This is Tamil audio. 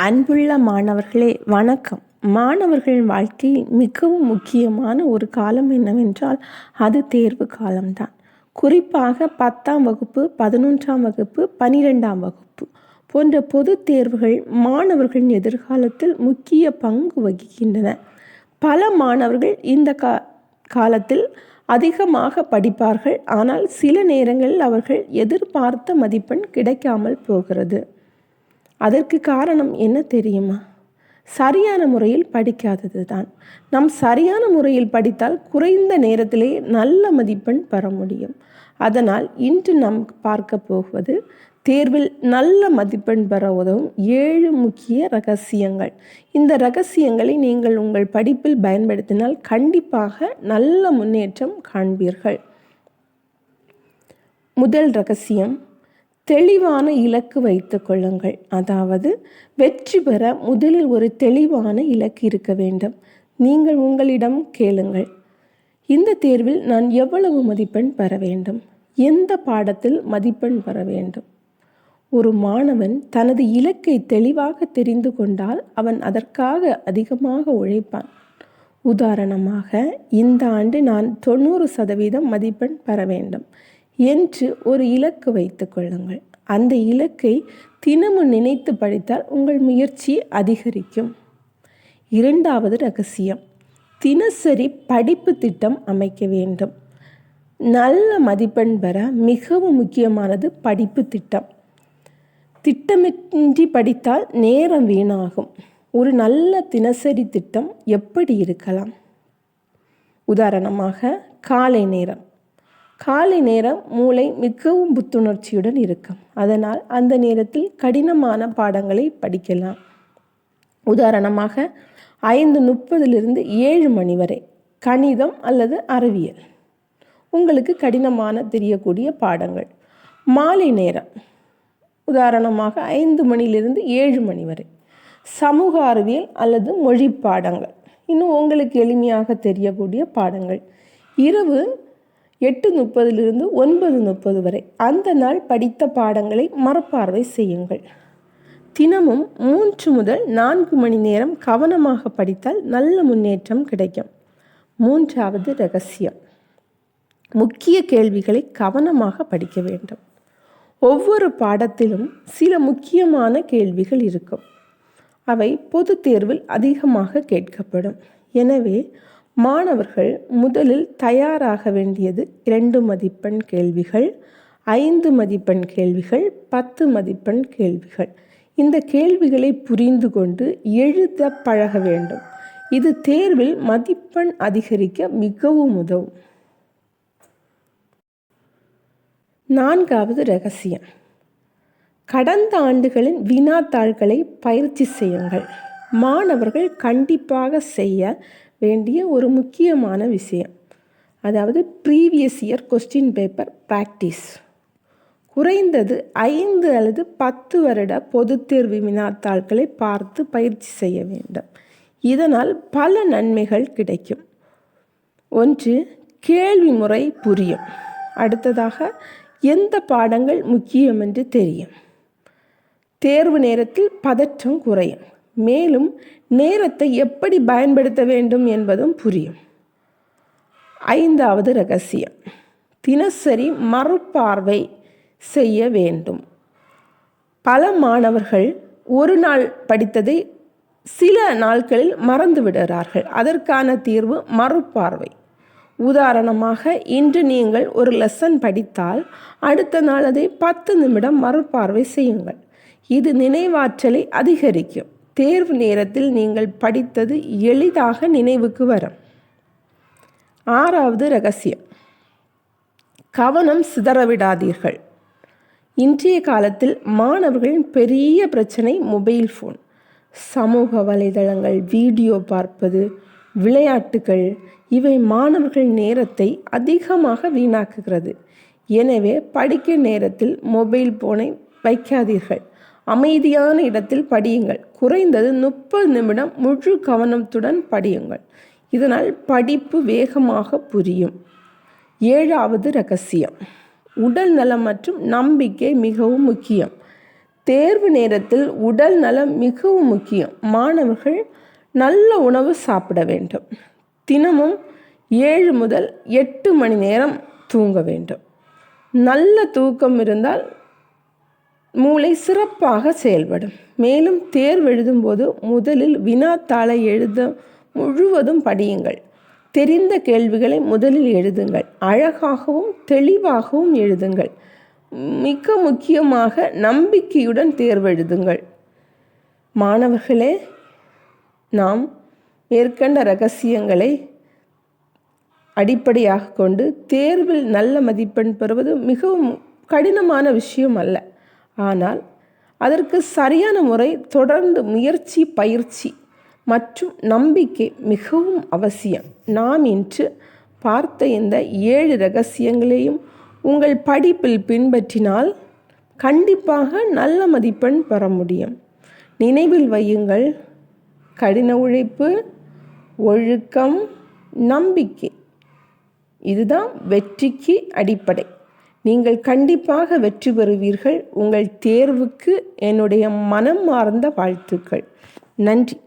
அன்புள்ள மாணவர்களே வணக்கம். மாணவர்கள் வாழ்க்கையில் மிகவும் முக்கியமான ஒரு காலம் என்னவென்றால் அது தேர்வு காலம்தான். குறிப்பாக 10ஆம் வகுப்பு, 11ஆம் வகுப்பு, 12ஆம் வகுப்பு போன்ற பொது தேர்வுகள் மாணவர்களின் எதிர்காலத்தில் முக்கிய பங்கு வகிக்கின்றன. பல மாணவர்கள் இந்த காலத்தில் அதிகமாக படிப்பார்கள். ஆனால் சில நேரங்களில் அவர்கள் எதிர்பார்த்த மதிப்பெண் கிடைக்காமல் போகிறது. அதற்கு காரணம் என்ன தெரியுமா? சரியான முறையில் படிக்காதது தான். நாம் சரியான முறையில் படித்தால் குறைந்த நேரத்திலே நல்ல மதிப்பெண் பெற முடியும். அதனால் இன்று நாம் பார்க்க போவது தேர்வில் நல்ல மதிப்பெண் பெற உதவும் 7 முக்கிய ரகசியங்கள். இந்த ரகசியங்களை நீங்கள் உங்கள் படிப்பில் பயன்படுத்தினால் கண்டிப்பாக நல்ல முன்னேற்றம் காண்பீர்கள். முதல் ரகசியம், தெளிவான இலக்கு வைத்துக் கொள்ளுங்கள். அதாவது வெற்றி பெற முதலில் ஒரு தெளிவான இலக்கு இருக்க வேண்டும். நீங்கள் உங்களிடம் கேளுங்கள், இந்த தேர்வில் நான் எவ்வளவு மதிப்பெண் பெற வேண்டும்? எந்த பாடத்தில் மதிப்பெண் பெற வேண்டும்? ஒரு மாணவன் தனது இலக்கை தெளிவாக தெரிந்து கொண்டால் அவன் அதற்காக அதிகமாக உழைப்பான். உதாரணமாக, இந்த ஆண்டு நான் 90% மதிப்பெண் பெற வேண்டும் என்று ஒரு இலக்கு வைத்துக் கொள்ளுங்கள். அந்த இலக்கை தினமும் நினைத்து படித்தால் உங்கள் முயற்சி அதிகரிக்கும். இரண்டாவது ரகசியம், தினசரி படிப்பு திட்டம் அமைக்க வேண்டும். நல்ல மதிப்பெண் பெற மிகவும் முக்கியமானது படிப்பு திட்டம். திட்டமின்றி படித்தால் நேரம் வீணாகும். ஒரு நல்ல தினசரி திட்டம் எப்படி இருக்கலாம்? உதாரணமாக, காலை நேரம் மூளை மிகவும் புத்துணர்ச்சியுடன் இருக்கும். அதனால் அந்த நேரத்தில் கடினமான பாடங்களை படிக்கலாம். உதாரணமாக 5:30 7 மணி வரை கணிதம் அல்லது அறிவியல் உங்களுக்கு கடினமான தெரியக்கூடிய பாடங்கள். மாலை நேரம் உதாரணமாக 5 மணியிலிருந்து 7 மணி வரை சமூக அறிவியல் அல்லது மொழி பாடங்கள், இன்னும் உங்களுக்கு எளிமையாக தெரியக்கூடிய பாடங்கள். இரவு 8:30 9:30 வரை அந்த நாள் படித்த பாடங்களை மறுபார்வை செய்யுங்கள். தினமும் 3 முதல் 4 மணி நேரம் கவனமாக படித்தால் நல்ல முன்னேற்றம் கிடைக்கும். மூன்றாவது ரகசியம், முக்கிய கேள்விகளை கவனமாக படிக்க வேண்டும். ஒவ்வொரு பாடத்திலும் சில முக்கியமான கேள்விகள் இருக்கும். அவை பொது தேர்வில் அதிகமாக கேட்கப்படும். எனவே மாணவர்கள் முதலில் தயாராக வேண்டியது 2 மதிப்பெண் கேள்விகள், 5 மதிப்பெண் கேள்விகள், 10 மதிப்பெண் கேள்விகள். இந்த கேள்விகளை புரிந்து கொண்டு எழுத பழக வேண்டும். இது தேர்வில் மதிப்பெண் அதிகரிக்க மிகவும் உதவும். நான்காவது ரகசியம், கடந்த ஆண்டுகளின் வினாத்தாள்களை பயிற்சி செய்யுங்கள். மாணவர்கள் கண்டிப்பாக செய்ய வேண்டிய ஒரு முக்கியமான விஷயம், அதாவது previous year question paper practice. குறைந்தது 5 அல்லது 10 வருட பொதுத் தேர்வு வினாத்தாள்களை பார்த்து பயிற்சி செய்ய வேண்டும். இதனால் பல நன்மைகள் கிடைக்கும். 1, கேள்வி முறை புரியும். அடுத்ததாக, எந்த பாடங்கள் முக்கியம் என்று தெரியும். தேர்வு நேரத்தில் பதற்றம் குறையும். மேலும் நேரத்தை எப்படி பயன்படுத்த வேண்டும் என்பதும் புரியும். 5வது ரகசியம், தினசரி மறுபார்வை செய்ய வேண்டும். பல மாணவர்கள் ஒரு நாள் படித்ததை சில நாட்களில் மறந்து விடுகிறார்கள். அதற்கான தீர்வு மறுபார்வை. உதாரணமாக, இன்று நீங்கள் ஒரு லெசன் படித்தால் அடுத்த நாள் அதை 10 நிமிடம் மறுபார்வை செய்யுங்கள். இது நினைவாற்றலை அதிகரிக்கும். தேர்வு நேரத்தில் நீங்கள் படித்தது எளிதாக நினைவுக்கு வரும். 6வது ரகசியம், கவனம் சிதறவிடாதீர்கள். இன்றைய காலத்தில் மாணவர்களின் பெரிய பிரச்சனை மொபைல் ஃபோன், சமூக வலைதளங்கள், வீடியோ பார்ப்பது, விளையாட்டுகள், இவை மாணவர்கள் நேரத்தை அதிகமாக வீணாக்குகிறது. எனவே படிக்க நேரத்தில் மொபைல் ஃபோனை வைக்காதீர்கள். அமைதியான இடத்தில் படியுங்கள். குறைந்தது 30 நிமிடம் முழு கவனத்துடன் படியுங்கள். இதனால் படிப்பு வேகமாக புரியும். 7வது ரகசியம், உடல் நலம் மற்றும் நம்பிக்கை மிகவும் முக்கியம். தேர்வு நேரத்தில் உடல் நலம் மிகவும் முக்கியம். மாணவர்கள் நல்ல உணவு சாப்பிட வேண்டும். தினமும் 7 முதல் 8 மணி நேரம் தூங்க வேண்டும். நல்ல தூக்கம் இருந்தால் மூளை சிறப்பாக செயல்படும். மேலும் தேர்வு எழுதும்போது முதலில் வினாத்தாளை முழுவதும் படியுங்கள். தெரிந்த கேள்விகளை முதலில் எழுதுங்கள். அழகாகவும் தெளிவாகவும் எழுதுங்கள். மிக முக்கியமாக நம்பிக்கையுடன் தேர்வு எழுதுங்கள். மாணவர்களே, நாம் மேற்கண்ட ரகசியங்களை அடிப்படையாக கொண்டு தேர்வில் நல்ல மதிப்பெண் பெறுவது மிகவும் கடினமான விஷயம் அல்ல. ஆனால் அதற்கு சரியான முறை, தொடர்ந்து முயற்சி, பயிற்சி மற்றும் நம்பிக்கை மிகவும் அவசியம். நாம் இன்று பார்த்த இந்த 7 ரகசியங்களையும் உங்கள் படிப்பில் பின்பற்றினால் கண்டிப்பாக நல்ல மதிப்பெண் பெற முடியும். நினைவில் வையுங்கள், கடின உழைப்பு, ஒழுக்கம், நம்பிக்கை இதுதான் வெற்றிக்கு அடிப்படை. நீங்கள் கண்டிப்பாக வெற்றி பெறுவீர்கள். உங்கள் தேர்வுக்கு என்னுடைய மனம் மார்ந்த வாழ்த்துக்கள். நன்றி.